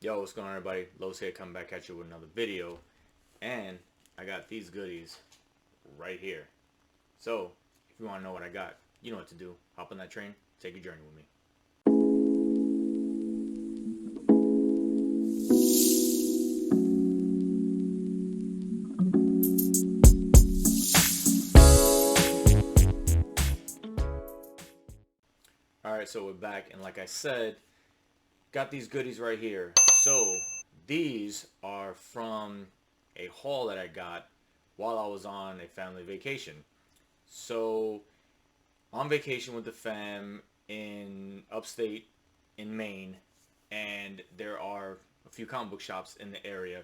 Yo, what's going on, everybody? Los here, coming back at you with another video, and I got these goodies right here. So, if you want to know what I got, you know what to do. Hop on that train, take a journey with me. All right, so we're back, and like I said, got these goodies right here. So, these are from a haul that I got while I was on a family vacation. So, on vacation with the fam in upstate in Maine, and there are a few comic book shops in the area.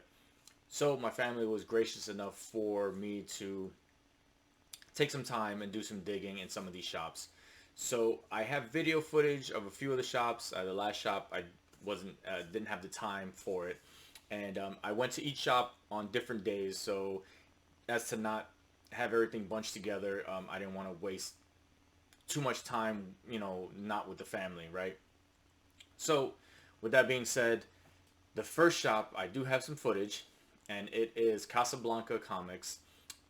So my family was gracious enough for me to take some time and do some digging in some of these shops. So I have video footage of a few of the shops. The last shop I wasn't didn't have the time for it, and I went to each shop on different days. So as to not have everything bunched together, I didn't want to waste too much time, not with the family, right? So, with that being said, the first shop I do have some footage, and it is Casablanca Comics,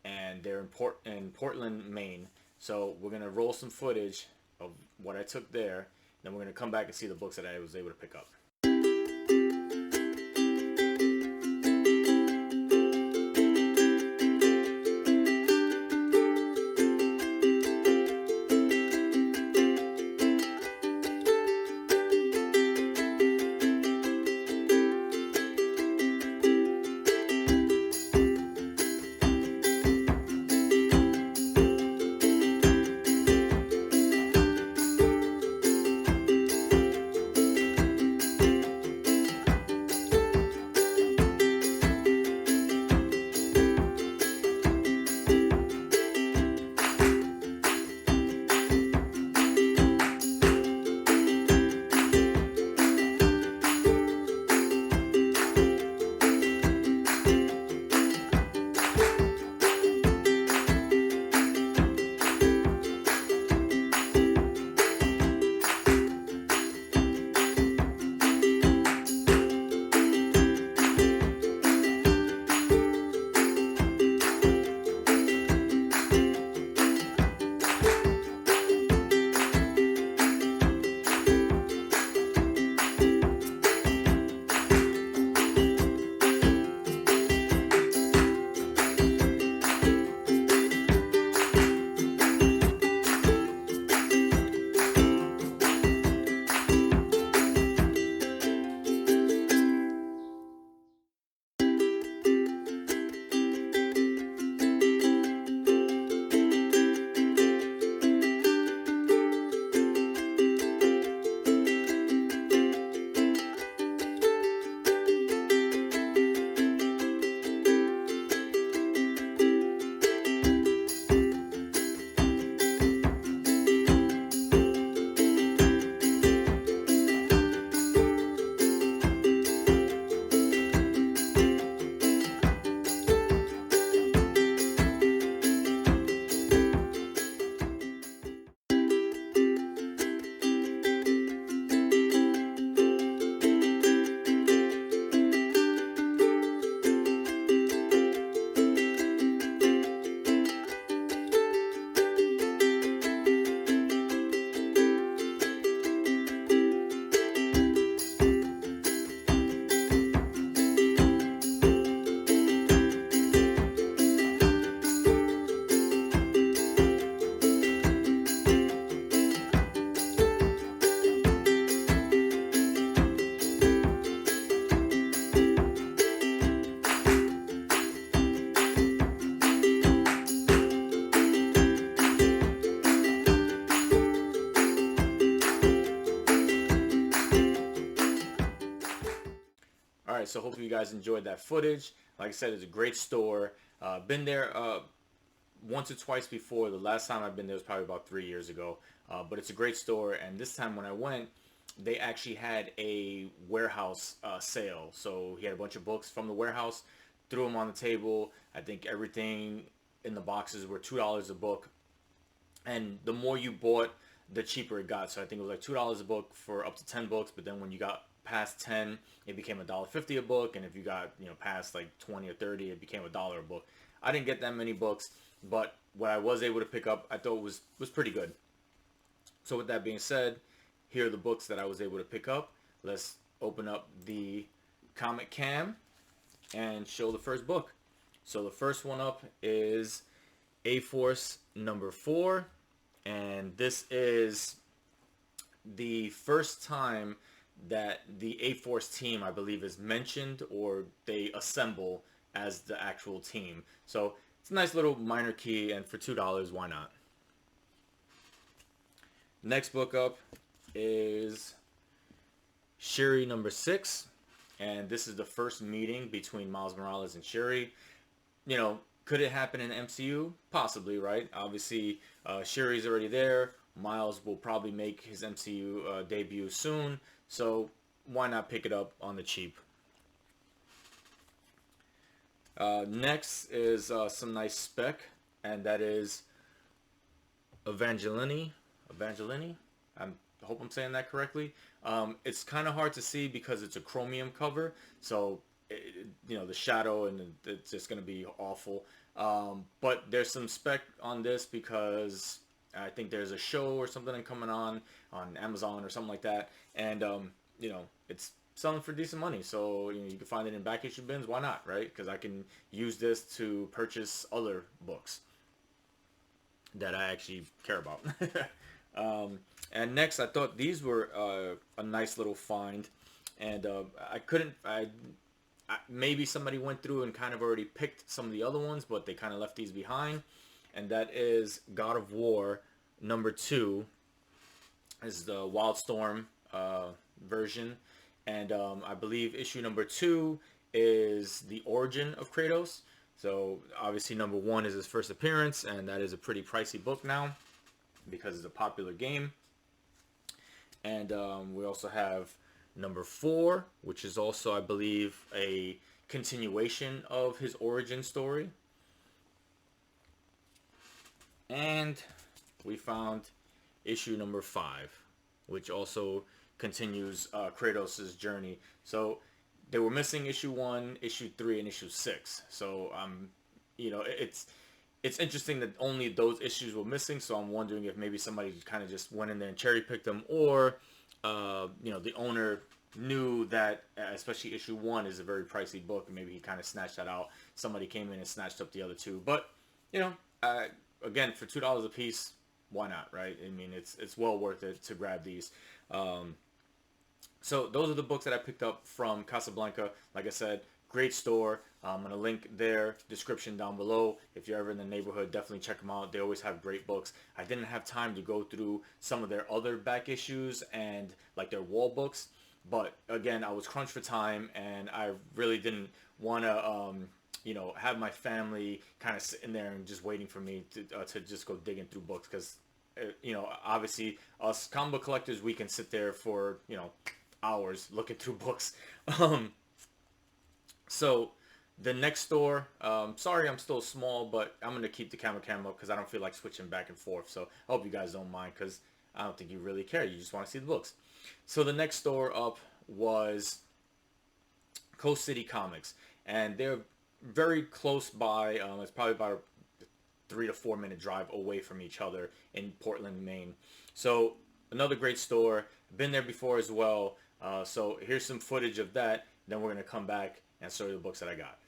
and they're in Portland, Maine. So we're gonna roll some footage of what I took there. Then we're gonna come back and see the books that I was able to pick up. All right, so hopefully you guys enjoyed that footage. Like I said, it's a great store. Been there once or twice before. The last time I've been there was probably about 3 years ago. But it's a great store, and this time when I went, they actually had a warehouse sale. So he had a bunch of books from the warehouse, threw them on the table. I think everything in the boxes were $2 a book, and the more you bought, the cheaper it got. So I think it was like $2 a book for up to 10 books. But then when you got past 10, it became $1.50 a book, and if you got, past like 20 or 30, it became $1 a book. I didn't get that many books, but what I was able to pick up, I thought was pretty good. So with that being said, here are the books that I was able to pick up. Let's open up the Comic Cam and show the first book. So the first one up is A-Force number 4, and this is the first time that the A-Force team, I believe, is mentioned, or they assemble as the actual team. So it's a nice little minor key, and for $2, why not? Next book up is Shuri number 6, and this is the first meeting between Miles Morales and Shuri. Could it happen in the MCU? Possibly, right? Obviously, Shuri's already there. Miles will probably make his MCU debut soon, so why not pick it up on the cheap? Next is some nice spec, and that is Evangeline. I hope I'm saying that correctly. It's kind of hard to see because it's a chromium cover, so the shadow, and it's just going to be awful. But there's some spec on this because I think there's a show or something coming on Amazon or something like that, and it's selling for decent money, so you can find it in back issue bins. Why not, right? Because I can use this to purchase other books that I actually care about. And next, I thought these were a nice little find, and maybe somebody went through and kind of already picked some of the other ones, but they kind of left these behind, and that is God of War number 2. This is the Wildstorm version, and I believe issue number 2 is the origin of Kratos. So obviously number 1 is his first appearance, and that is a pretty pricey book now because it's a popular game. And we also have number 4, which is also, I believe, a continuation of his origin story. And we found issue number 5, which also continues Kratos' journey. So they were missing issue 1, issue 3, and issue 6. So it's interesting that only those issues were missing. So I'm wondering if maybe somebody kind of just went in there and cherry picked them, or the owner knew that especially issue 1 is a very pricey book, and maybe he kind of snatched that out. Somebody came in and snatched up the other 2. But again, for $2 a piece, why not, right? I mean, it's well worth it to grab these. So those are the books that I picked up from Casablanca. Like I said, great store. I'm going to link their description down below. If you're ever in the neighborhood, definitely check them out. They always have great books. I didn't have time to go through some of their other back issues and like their wall books. But again, I was crunched for time, and I really didn't want to, have my family kind of sitting there and just waiting for me to just go digging through books. Because, obviously, us comic book collectors, we can sit there for, hours looking through books. So the next store, sorry I'm still small, but I'm going to keep the camera cam up because I don't feel like switching back and forth. So I hope you guys don't mind, because I don't think you really care. You just want to see the books. So the next store up was Coast City Comics, and they're very close by. It's probably about a 3 to 4 minute drive away from each other in Portland, Maine. So another great store. Been there before as well. So here's some footage of that. Then we're going to come back and show you the books that I got.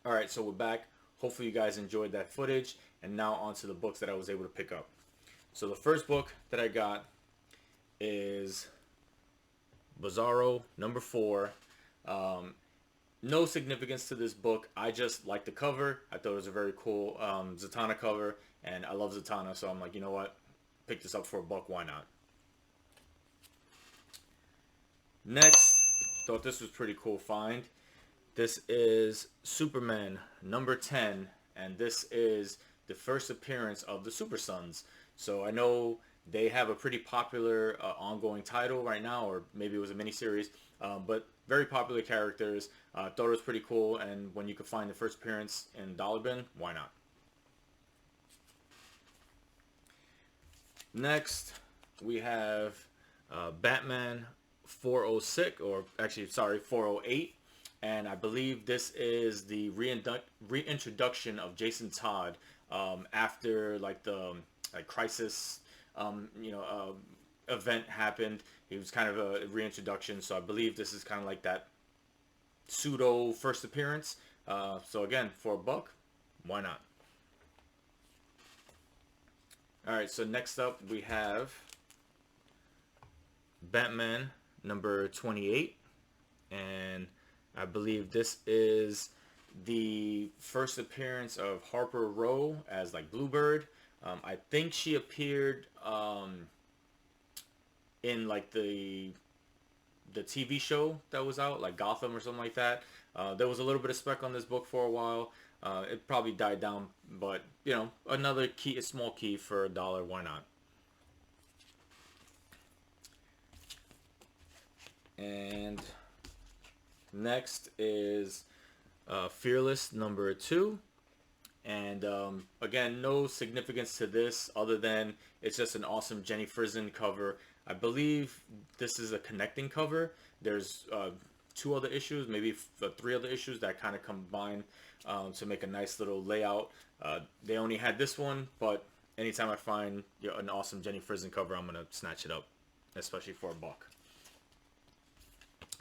All right, so we're back. Hopefully you guys enjoyed that footage, and now on to the books that I was able to pick up. So the first book that I got is Bizarro #4. Um, no significance to this book. I just like the cover. I thought it was a very cool Zatanna cover, and I love Zatanna, so I'm like, you know what? Pick this up for $1. Why not? Next, thought this was pretty cool find. This is Superman #10, and this is the first appearance of the Super Sons. So I know they have a pretty popular ongoing title right now, or maybe it was a miniseries, but very popular characters. Thought it was pretty cool, and when you could find the first appearance in Dollar Bin, why not? Next, we have Batman 406, or actually, sorry, 408. And I believe this is the reintroduction of Jason Todd after like the crisis, event happened. He was kind of a reintroduction, so I believe this is kind of like that pseudo first appearance. So again, for $1, why not? All right, so next up we have Batman #28, and I believe this is the first appearance of Harper Row as like Bluebird. I think she appeared in like the TV show that was out, like Gotham or something like that. There was a little bit of spec on this book for a while. It probably died down, but you know, another key, a small key for $1. Why not? And next is Fearless #2. And again, no significance to this other than it's just an awesome Jenny Frison cover. I believe this is a connecting cover. There's 2 other issues, maybe 3 other issues that kind of combine to make a nice little layout. They only had this one, but anytime I find an awesome Jenny Frison cover, I'm going to snatch it up, especially for $1.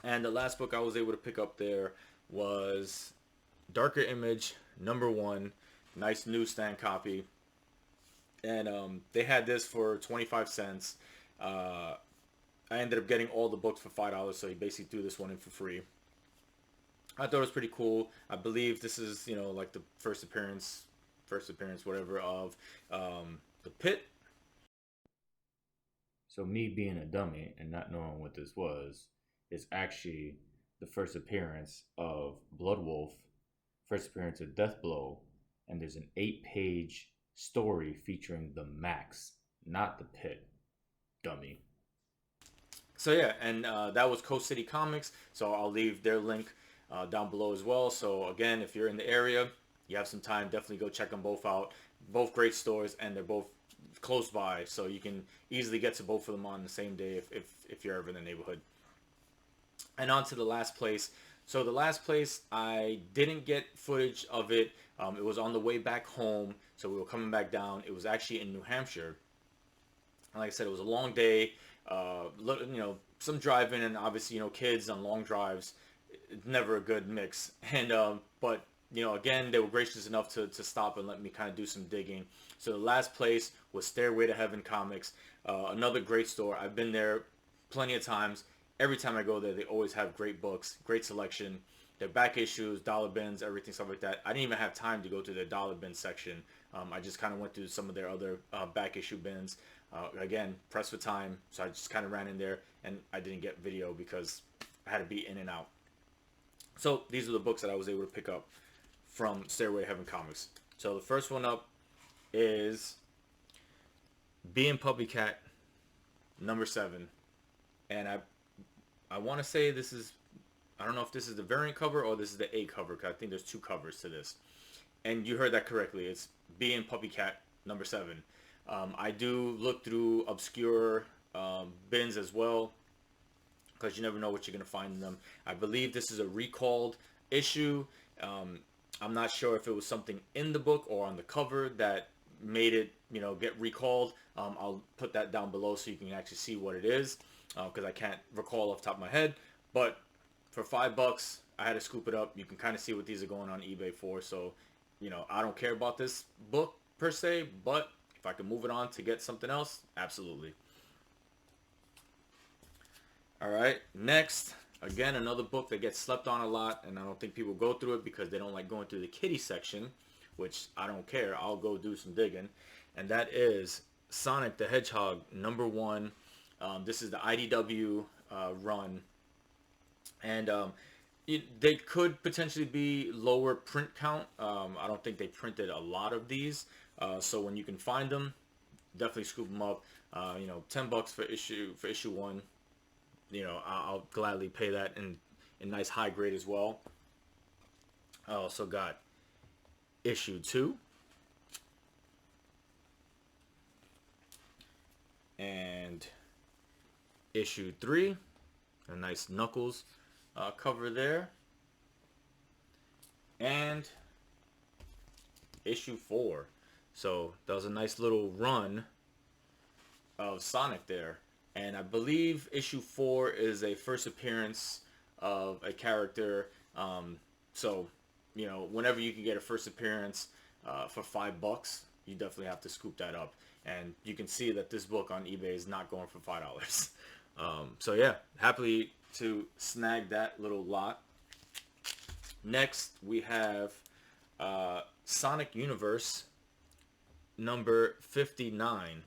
And the last book I was able to pick up there was Darker Image #1. Nice newsstand copy. And they had this for 25 cents. I ended up getting all the books for $5, so he basically threw this one in for free. I thought it was pretty cool. I believe this is, like the first appearance, whatever, of the Pit. So me being a dummy and not knowing what this was is actually the first appearance of Blood Wolf, first appearance of Deathblow, and there's an 8-page story featuring the Max, not the Pit. Dummy. So yeah, and that was Coast City Comics. So I'll leave their link down below as well. So again, if you're in the area, you have some time, definitely go check them both out. Both great stores, and they're both close by, so you can easily get to both of them on the same day if you're ever in the neighborhood. And on to the last place. So the last place, I didn't get footage of it. It was on the way back home, so we were coming back down. It was actually in New Hampshire. And like I said, it was a long day. Some driving, and obviously, kids on long drives, it's never a good mix. And but again, they were gracious enough to stop and let me kind of do some digging. So the last place was Stairway to Heaven Comics, another great store. I've been there plenty of times. Every time I go there, they always have great books, great selection. Their back issues, dollar bins, everything, stuff like that. I didn't even have time to go to their dollar bin section. I just kind of went through some of their other back issue bins. Again, pressed for time, so I just kind of ran in there, and I didn't get video because I had to be in and out. So these are the books that I was able to pick up from Stairway to Heaven Comics. So the first one up is Being Puppy Cat #7, and I want to say this is, I don't know if this is the variant cover or this is the A cover, because I think there's 2 covers to this. And you heard that correctly. It's Being Puppy Cat #7. I do look through obscure bins as well, because you never know what you're going to find in them. I believe this is a recalled issue. I'm not sure if it was something in the book or on the cover that made it, get recalled. I'll put that down below so you can actually see what it is, because I can't recall off the top of my head. But for $5, I had to scoop it up. You can kind of see what these are going on eBay for. So, you know, I don't care about this book per se, but if I can move it on to get something else, absolutely. All right, next, again, another book that gets slept on a lot, and I don't think people go through it because they don't like going through the kiddie section, which I don't care. I'll go do some digging, and that is Sonic the Hedgehog #1. This is the IDW run, and they could potentially be lower print count. I don't think they printed a lot of these, so when you can find them, definitely scoop them up. You know, $10 for issue one. You know, I'll gladly pay that in nice high grade as well. I also got issue 2 and issue 3, a nice Knuckles cover there, and issue 4. So that was a nice little run of Sonic there. And I believe issue 4 is a first appearance of a character. So, you know, whenever you can get a first appearance for $5, you definitely have to scoop that up. And you can see that this book on eBay is not going for $5. So yeah, happily to snag that little lot. Next, we have Sonic Universe number 59.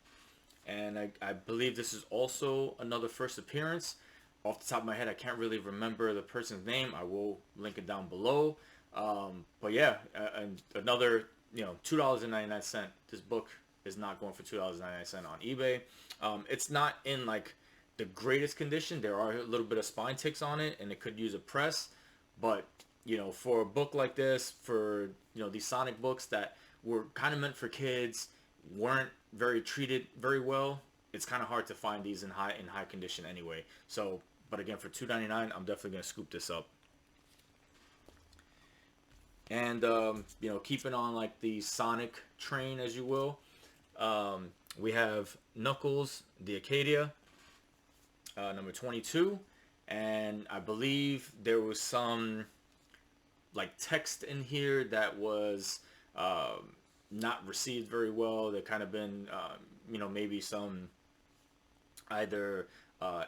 And I believe this is also another first appearance. Off the top of my head, I can't really remember the person's name. I will link it down below. But yeah, and another, you know, $2.99. This book is not going for $2.99 on eBay. It's not in like the greatest condition. There are a little bit of spine ticks on it, and it could use a press. But you know, for a book like this, for, you know, these Sonic books that were kind of meant for kids, weren't very treated very well, it's kind of hard to find these in high condition anyway. So, but again, for $2.99, I'm definitely gonna scoop this up. And you know, keeping on like the Sonic train, as you will, we have Knuckles the Acadia, number 22, and I believe there was some like text in here that was not received very well. There kind of been, you know, maybe some either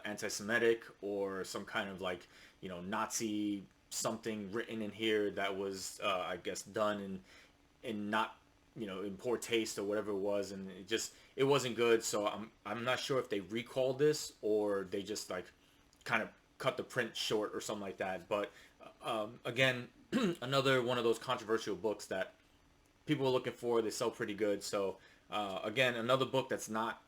anti-Semitic or some kind of like, you know, Nazi something written in here that was, I guess, done in not, you know, in poor taste or whatever it was, and it wasn't good. So I'm not sure if they recalled this or they just like kind of cut the print short or something like that. But again, another one of those controversial books that people are looking for. They sell pretty good. So again, another book that's not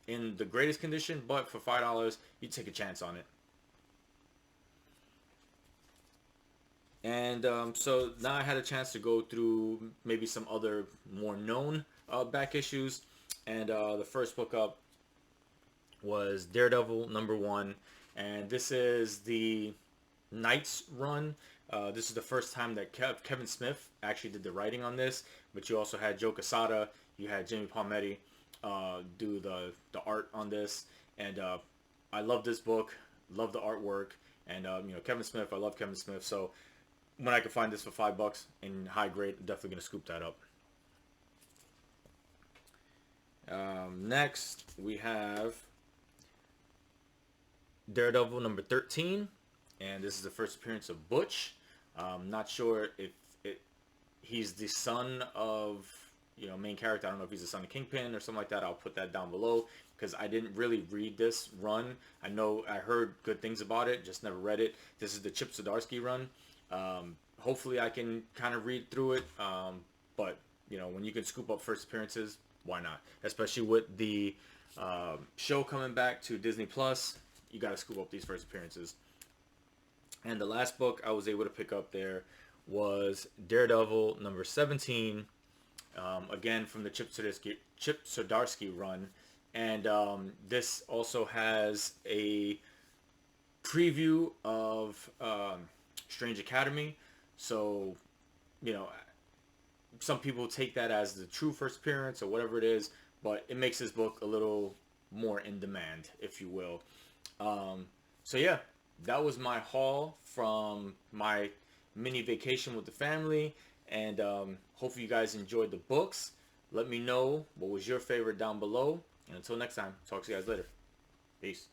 in the greatest condition, but for $5, you take a chance on it. And so now I had a chance to go through maybe some other more known back issues. And the first book up was Daredevil #1. And this is the Knights run. This is the first time that Kevin Smith actually did the writing on this, but you also had Joe Quesada, you had Jimmy Palmiotti do the art on this, and I love this book, love the artwork, and you know, Kevin Smith, I love Kevin Smith, so when I could find this for $5 in high grade, I'm definitely gonna scoop that up. Next, we have Daredevil #13, and this is the first appearance of Butch. Not sure if he's the son of, you know, main character. I don't know if he's the son of Kingpin or something like that. I'll put that down below because I didn't really read this run. I know I heard good things about it, just never read it. This is the Chip Zdarsky run. Hopefully I can kind of read through it, but you know, when you can scoop up first appearances, why not? Especially with the show coming back to Disney Plus, you got to scoop up these first appearances. And the last book I was able to pick up there was Daredevil #17, again from the Chip Zdarsky run. And this also has a preview of Strange Academy. So, you know, some people take that as the true first appearance or whatever it is, but it makes this book a little more in demand, if you will. So yeah, that was my haul from my mini vacation with the family. And hopefully you guys enjoyed the books. Let me know what was your favorite down below. And until next time, talk to you guys later. Peace.